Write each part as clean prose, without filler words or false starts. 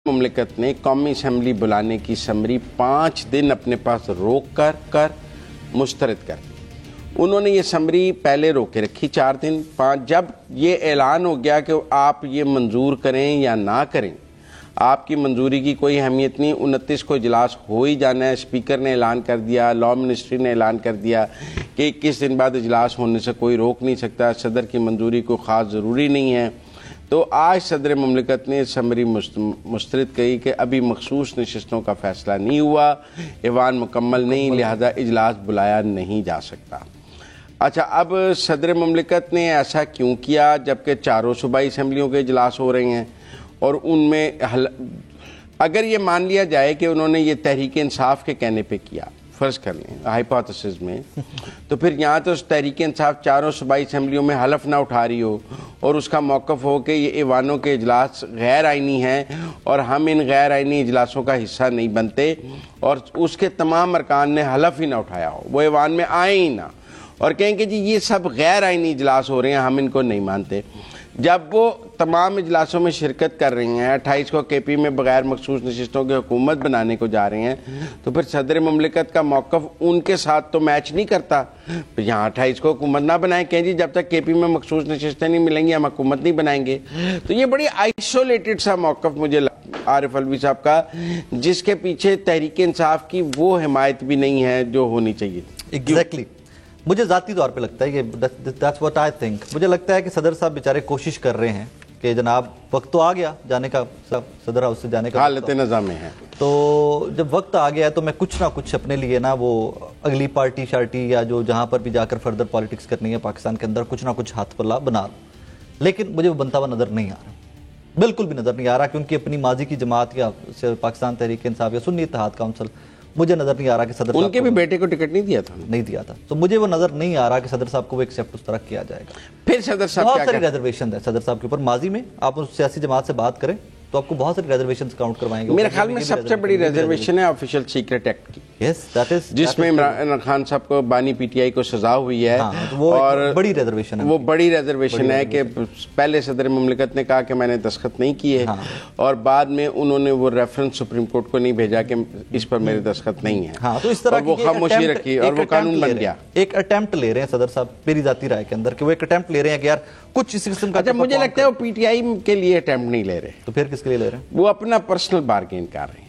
مملکت نے قومی اسمبلی بلانے کی سمری 5 دن اپنے پاس روک کر مسترد کر دی۔ انہوں نے یہ سمری پہلے روکے رکھی 4 دن، 5 جب یہ اعلان ہو گیا کہ آپ یہ منظور کریں یا نہ کریں، آپ کی منظوری کی کوئی اہمیت نہیں، 29 کو اجلاس ہو ہی جانا ہے۔ اسپیکر نے اعلان کر دیا، لا منسٹری نے اعلان کر دیا کہ 21 دن بعد اجلاس ہونے سے کوئی روک نہیں سکتا، صدر کی منظوری کوئی خاص ضروری نہیں ہے۔ تو آج صدر مملکت نے سمری مسترد کہی کہ ابھی مخصوص نشستوں کا فیصلہ نہیں ہوا، ایوان مکمل نہیں، لہذا اجلاس بلایا نہیں جا سکتا۔ اچھا، اب صدر مملکت نے ایسا کیوں کیا جبکہ 4 صوبائی اسمبلیوں کے اجلاس ہو رہے ہیں؟ اور ان میں اگر یہ مان لیا جائے کہ انہوں نے یہ تحریک انصاف کے کہنے پہ کیا، فرض کر لیں ہائپوتھیسس میں، تو پھر یہاں تو تحریک انصاف 4 صوبائی اسمبلیوں میں حلف نہ اٹھا رہی ہو اور اس کا موقف ہو کہ یہ ایوانوں کے اجلاس غیر آئینی ہیں اور ہم ان غیر آئینی اجلاسوں کا حصہ نہیں بنتے، اور اس کے تمام ارکان نے حلف ہی نہ اٹھایا ہو، وہ ایوان میں آئیں ہی نہ، اور کہیں کہ جی یہ سب غیر آئینی اجلاس ہو رہے ہیں، ہم ان کو نہیں مانتے۔ جب وہ تمام اجلاسوں میں شرکت کر رہی ہیں، 28 کو کے پی میں بغیر مخصوص نشستوں کی حکومت بنانے کو جا رہے ہیں، تو پھر صدر مملکت کا موقف ان کے ساتھ تو میچ نہیں کرتا۔ یہاں 28 کو حکومت نہ بنائیں، کہیں جی جب تک کے پی میں مخصوص نشستیں نہیں ملیں گی ہم حکومت نہیں بنائیں گے۔ تو یہ بڑی آئسولیٹڈ سا موقف مجھے عارف علوی صاحب کا، جس کے پیچھے تحریک انصاف کی وہ حمایت بھی نہیں ہے جو ہونی چاہیے تھی۔ ایگزیکٹلی، مجھے ذاتی طور پہ لگتا ہے کہ that's what I think، مجھے لگتا ہے کہ صدر صاحب بیچارے کوشش کر رہے ہیں کہ جناب وقت تو آ گیا جانے کا، صدر ہاؤس سے جانے کا حالت نظام میں ہے، تو جب وقت آ گیا تو میں کچھ نہ کچھ اپنے لیے نا وہ اگلی پارٹی شارٹی یا جو جہاں پر بھی جا کر فردر پالیٹکس کرنی ہے پاکستان کے اندر کچھ نہ کچھ ہاتھ پلہ بنا لوں، لیکن مجھے وہ بنتا ہوا نظر نہیں آ رہا، بالکل بھی نظر نہیں آ رہا، کیونکہ اپنی ماضی کی جماعت یا پاکستان تحریک انصاف یا سنی اتحاد کونسل، مجھے نظر نہیں آ رہا کہ صدر صاحب ان کے بھی بیٹے کو ٹکٹ نہیں دیا تھا، تو مجھے وہ نظر نہیں آ رہا کہ صدر صاحب کو وہ ایکسیپٹ اس طرح کیا جائے گا۔ پھر صدر صاحب بہت ساری ریزرویشن ہے صدر صاحب کے اوپر، ماضی میں آپ اس سیاسی جماعت سے بات کریں تو آپ کو بہت ساری ریزرویشنز کاؤنٹ کروائیں گے۔ میرے خیال میں سب سے بڑی ریزرویشن ہے آفیشیل سیکرٹ ایکٹ کی، جس میں عمران خان صاحب کو بانی پی ٹی آئی کو سزا ہوئی ہے، اور بڑی ریزرویشن ہے، وہ بڑی ریزرویشن ہے کہ پہلے صدر مملکت نے کہا کہ میں نے دستخط نہیں کیے، اور بعد میں انہوں نے وہ ریفرنس سپریم کورٹ کو نہیں بھیجا کہ اس پر میرے دستخط نہیں ہے، تو اس طرح وہ خاموشی رکھی اور وہ قانون بن گیا۔ ایک اٹیمپٹ لے رہے ہیں صدر صاحب میری ذاتی رائے کے اندر کہ وہ ایک اٹیمپٹ لے رہے ہیں کہ یار کچھ اس قسم کا، مجھے لگتا ہے وہ پی ٹی آئی کے لیے اٹیمپٹ نہیں لے رہے، تو پھر کس کے لیے لے رہے ہیں؟ وہ اپنا پرسنل بارگین کر رہے ہیں۔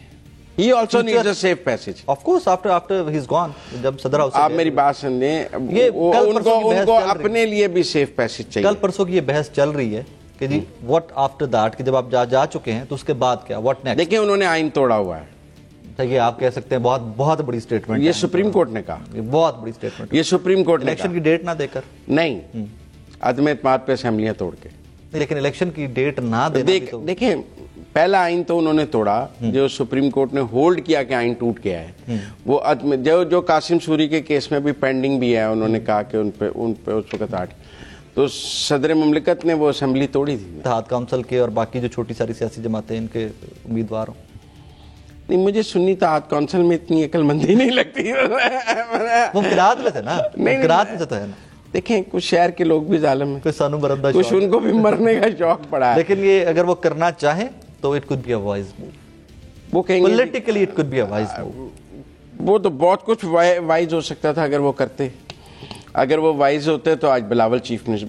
He also needs a safe passage. Of course, after he's gone, جب صدر ہاؤس، آپ میری بات سنیں، ان کو اپنے لیے بھی سیف پیسج چاہیے۔ کل پرسوں کی یہ بحث چل رہی ہے کہ جی what after that، کہ جب آپ جا چکے ہیں تو اس کے بعد کیا، what next؟ دیکھیں انہوں نے آئین توڑا ہوا ہے، یہ آپ کہہ سکتے ہیں بہت بڑی سٹیٹمنٹ، یہ سپریم کورٹ نے کہا، بہت بڑی سٹیٹمنٹ، یہ سپریم کورٹ نے الیکشن کی ڈیٹ نہ دے کر نہیں، عدم اعتماد پہ اسمبلیاں توڑ کے، لیکن الیکشن کی ڈیٹ نہ دینا، دیکھیں پہلا آئین تو انہوں نے توڑا جو سپریم کورٹ نے ہولڈ کیا کہ آئین ٹوٹ گیا ہے، وہ جو قاسم سوری کے کیس میں بھی پینڈنگ بھی ہے، انہوں نے کہا کہ ان پہ اس وقت تو صدر مملکت نے وہ اسمبلی توڑی تھی۔ اتحاد کونسل کے اور باقی جو چھوٹی ساری سیاسی جماعتیں ان کے امیدوار ہوں، نہیں مجھے سنی اتحاد کونسل میں اتنی عقل مندی نہیں لگتی، وہ قرات میں تھے نا، قرات میں تو ہے نا، دیکھیں کچھ شہر کے لوگ بھی ظالم ہیں، کوئی سانو برندہ، کچھ ان کو بھی مرنے کا شوق پڑا ہے، لیکن یہ اگر وہ کرنا چاہیں تو it could be a wise move، وہ کہیں گے politically it could be a wise move، وہ تو بہت کچھ وائز ہو سکتا تھا اگر وہ کرتے، اگر وہ وائز ہوتے تو آج بلاول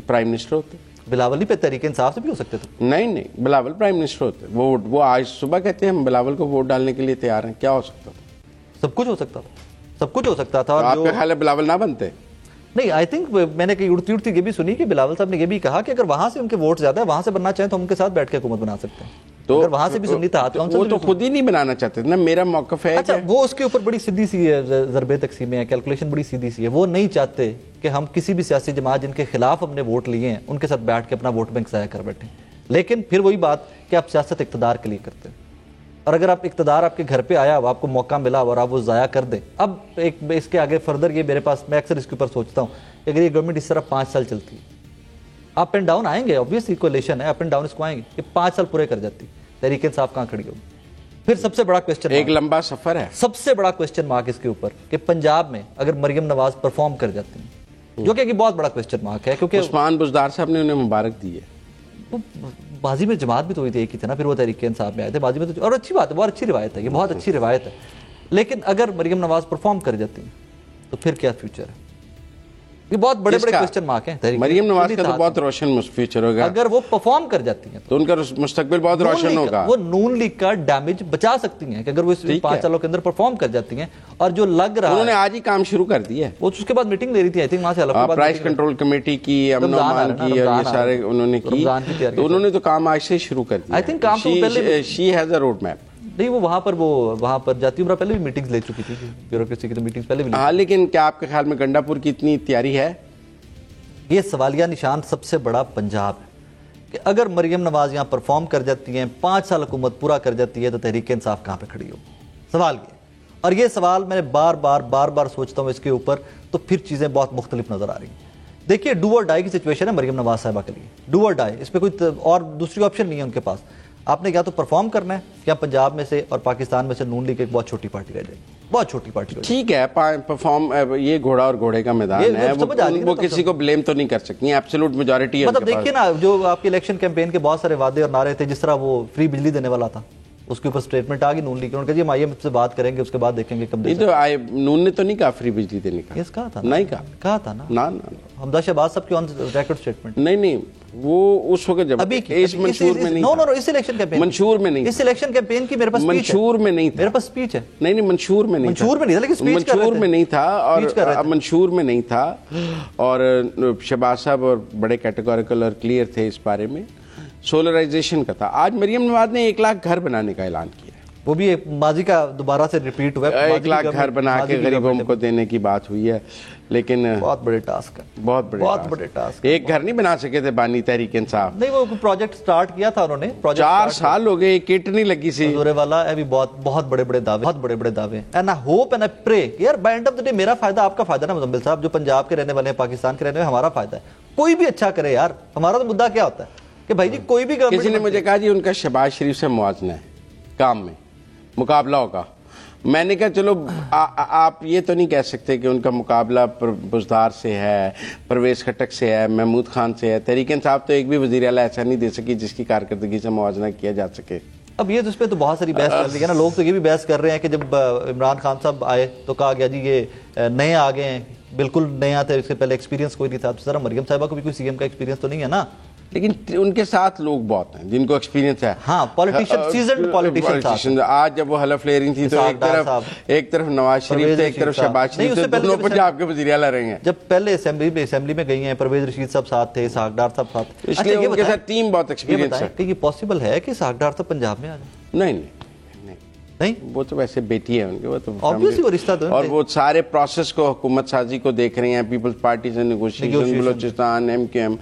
پرائم منسٹر ہوتے، بلاول نہیں پہ تحریک انصاف سے بھی ہو سکتے تھے، نہیں بلاول پرائم منسٹر ہوتے، وہ آج صبح کہتے ہیں ہم بلاول کو ووٹ ڈالنے کے لیے تیار ہیں، کیا ہو سکتا تھا؟ سب کچھ ہو سکتا تھا، سب کچھ ہو سکتا تھا۔ آپ کا خیال ہے بلاول نہ بنتے؟ نہیں، آئی تھنک میں نے کہیں اڑتی یہ بھی سنی کہ بلاول صاحب نے یہ بھی کہا کہ اگر وہاں سے ان کے ووٹ زیادہ ہے، وہاں سے بننا چاہیں تو ہم ان کے ساتھ بیٹھ کے حکومت بنا سکتے ہیں، تو اگر وہاں سے بھی سنی اتحاد کونسل، وہ تو خود ہی نہیں بنانا چاہتے نا، میرا موقف ہے اچھا وہ اس کے اوپر بڑی سیدھی سی ہے، ضربے تقسیم ہے، کیلکولیشن بڑی سیدھی سی ہے، وہ نہیں چاہتے کہ ہم کسی بھی سیاسی جماعت جن کے خلاف ہم نے ووٹ لیے ہیں ان کے ساتھ بیٹھ کے اپنا ووٹ بینک ضائع کر بیٹھیں، لیکن پھر وہی بات کہ آپ سیاست اقتدار کے لیے کرتے ہیں، اور اگر آپ اقتدار آپ کے گھر پہ آیا، آپ کو موقع ملا اور آپ وہ ضائع کر دیں، اب ایک اس کے آگے فردر یہ میرے پاس، میں اکثر اس کے اوپر سوچتا ہوں کہ اگر یہ گورنمنٹ اس طرح 5 سال چلتی ہے، اپ اینڈ ڈاؤن آئیں گے، obviously کولیشن ہے، اپ اینڈ ڈاؤن اس کو آئیں گے، کہ 5 سال پورے کر جاتی تحریک انصاف کہاں کھڑی ہوگی؟ پھر سب سے بڑا کوسچن، ایک لمبا سفر ہے، سب سے بڑا کوسچن مارک اس کے اوپر کہ پنجاب میں اگر مریم نواز پرفارم کر جاتی ہیں، جو کہ بہت بڑا کوسچن مارک ہے، کیونکہ عثمان بزدار صاحب نے انہیں مبارک دی ہے، ماضی میں جماعت بھی تو ہوئی تھی ایک ہی تھا نا, پھر وہ تحریک انصاف میں آئے تھے ماضی میں تو, اور اچھی بات ہے, بہت اچھی روایت ہے, یہ بہت اچھی روایت ہے. لیکن اگر مریم نواز پرفارم کر جاتی ہیں تو پھر کیا فیوچر ہے؟ یہ بہت بڑے بڑے کوسچن مارک ہیں. مریم نواز کا تو بہت روشن فیوچر ہوگا اگر وہ پرفارم کر جاتی ہیں تو ان کا مستقبل بہت روشن ہوگا. وہ نون لیگ کا ڈیمیج بچا سکتی ہیں کہ اگر وہ اس 5 سالوں کے اندر پرفارم کر جاتی ہیں. اور جو لگ رہا انہوں نے آج ہی کام شروع کر دیا ہے, وہ اس کے بعد میٹنگ لے رہی تھی, آئی تھنک وہاں سے پرائس کنٹرول کمیٹی کی, امن و امان کی, اور یہ سارے انہوں نے کی, تو انہوں نے تو کام آج سے شروع کر دیا. آئی تھنک کام تو پہلے she has a road map. نہیں, وہ وہاں پر جاتی عمرہ پہلے بھی میٹنگز لے چکی تھی, بیوروکریسی کی تو میٹنگز پہلے بھی. ہاں, لیکن کیا آپ کے خیال میں گنڈا پور کی اتنی تیاری ہے؟ یہ سوالیہ نشان سب سے بڑا پنجاب ہے کہ اگر مریم نواز یہاں پرفارم کر جاتی ہیں, 5 سال حکومت پورا کر جاتی ہے, تو تحریک انصاف کہاں پہ کھڑی ہو؟ سوال یہ. اور یہ سوال میں نے بار بار سوچتا ہوں اس کے اوپر, تو پھر چیزیں بہت مختلف نظر آ رہی ہیں. دیکھیے, ڈو اور ڈائی کی سچویشن ہے مریم نواز صاحبہ کے لیے, ڈو اور ڈائی, اس پہ کوئی اور دوسری آپشن نہیں ہے ان کے پاس. آپ نے یا تو پرفارم کرنا ہے, یا پنجاب میں سے اور پاکستان میں سے نون لیگ ایک بہت چھوٹی پارٹی رہ جائے گی, بہت چھوٹی پارٹی. ٹھیک ہے, پرفارم, یہ گھوڑا اور گھوڑے کا میدان ہے, وہ کسی کو بلیم تو نہیں کر سکتی, ایبسولوٹ میجورٹی ہے. مطلب دیکھیے نا, جو آپ کے الیکشن کیمپین کے بہت سارے وعدے اور نعرے تھے, جس طرح وہ فری بجلی دینے والا تھا, اس کے اوپر سٹیٹمنٹ آ گئی نون لیگ, انہوں نے کہا جی ہم آئی ایم ایف سے بات کریں گے, اس کے بعد دیکھیں گے کب دے. تو نون نے تو نہیں کہا فری بجلی دینے کا, یس کہا تھا, نہیں کہا تھا نا حمزہ شہباز صاحب کی آن ریکارڈ سٹیٹمنٹ. نہیں, وہ اس وقت جب اس منشور میں نہیں, اس الیکشن کیمپین, منشور میں نہیں, اس الیکشن کیمپین کی میرے پاس منشور میں نہیں تھا, میرے پاس سپیچ ہے. نہیں, منشور میں نہیں تھا, لیکن منشور میں نہیں تھا, اور منشور میں نہیں تھا, اور شہباز صاحب اور بڑے کیٹیگوریکل اور کلیئر تھے اس بارے میں, سولرائزیشن کا تھا. آج مریم نواز نے 1 لاکھ گھر بنانے کا اعلان کیا, وہ بھی ایک ماضی کا دوبارہ سے ریپیٹ ہوا ہے. 1 لاکھ گھر بنا کے غریبوں کو دینے کی بات ہوئی ہے, لیکن بہت بڑے ٹاسک ہے, بہت بڑے ٹاسک. ایک گھر نہیں بنا سکے تھے بانی تحریک انصاف. نہیں, وہ پروجیکٹ سٹارٹ کیا تھا انہوں نے, 4 سال ہو گئے, کٹ نہیں لگی سی دورے والا ہے بھی. بہت بڑے دعوے. And I hope and I پرے یار by and of the day میرا فائدہ, آپ کا فائدہ نا مزمل صاحب, جو پنجاب کے رہنے والے ہیں, پاکستان کے رہنے والے, ہمارا فائدہ ہے. کوئی بھی اچھا کرے یار, ہمارا تو مدعا کیا ہوتا ہے کہ بھائی جی کوئی بھی. کسی نے مجھے کہا جی ان کا شہباز شریف سے موازنہ ہے کام میں, مقابلہ ہوگا. میں نے کہا چلو آپ یہ تو نہیں کہہ سکتے کہ ان کا مقابلہ بزدار سے ہے, پرویز خٹک سے ہے, محمود خان سے ہے. تحریک انصاف تو ایک بھی وزیر اعلیٰ ایسا نہیں دے سکی جس کی کارکردگی سے موازنہ کیا جا سکے. اب یہ تو اس پہ تو بہت ساری بحث کر دی ہے نا, لوگ تو یہ بھی بحث کر رہے ہیں کہ جب عمران خان صاحب آئے تو کہا گیا جی یہ نئے آ گئے ہیں, بالکل نئے آتے, اس سے پہلے ایکسپیرینس کوئی نہیں تھا. تو ذرا مریم صاحبہ کو بھی کوئی سی ایم کا ایکسپیرینس تو نہیں ہے نا, لیکن ان کے ساتھ لوگ بہت ہیں جن کو ایکسپیرینس ہے. ہاں, پولیٹیشین, سیزنڈ پولیٹیشین. آج جب وہ حلف لے رہی تھی تو ایک طرف نواز شریف تھے, ایک طرف شہباز شریف تھے, دونوں پنجاب کے وزیر اعلیٰ رہے ہیں. جب پہلے اسمبلی میں گئی ہیں, پرویز رشید صاحب ساتھ تھے, اسحاق ڈار صاحب ساتھ, اس لیے ان کے ساتھ ٹیم بہت ایکسپیرینس ہے. کہ یہ پاسبل ہے کہ اسحاق ڈار صاحب پنجاب میں آ جائیں؟ نہیں, وہ تو ویسے بیٹی ہے ان کے, وہ تو obviously وہ رشتہ تو ہے, اور وہ سارے پروسیس کو, حکومت سازی کو دیکھ رہے ہیں, پیپلز پارٹی سے نیگوشیشن, بلوچستان, MQM,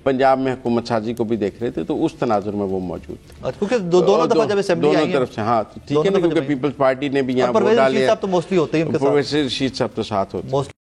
پنجاب میں حکومت سازی کو بھی دیکھ رہے تھے, تو اس تناظر میں وہ موجود تھے. کیونکہ دونوں دفعہ جب اسمبلی آئی ہیں, دونوں طرف سے. ہاں ٹھیک ہے نا, کیونکہ پیپلز پارٹی نے بھی یہاں ووٹ ڈالے ہیں, پرویز رشید صاحب تو موسٹلی ہوتے ہیں, پرویز رشید صاحب تو ساتھ ہوتے ہیں.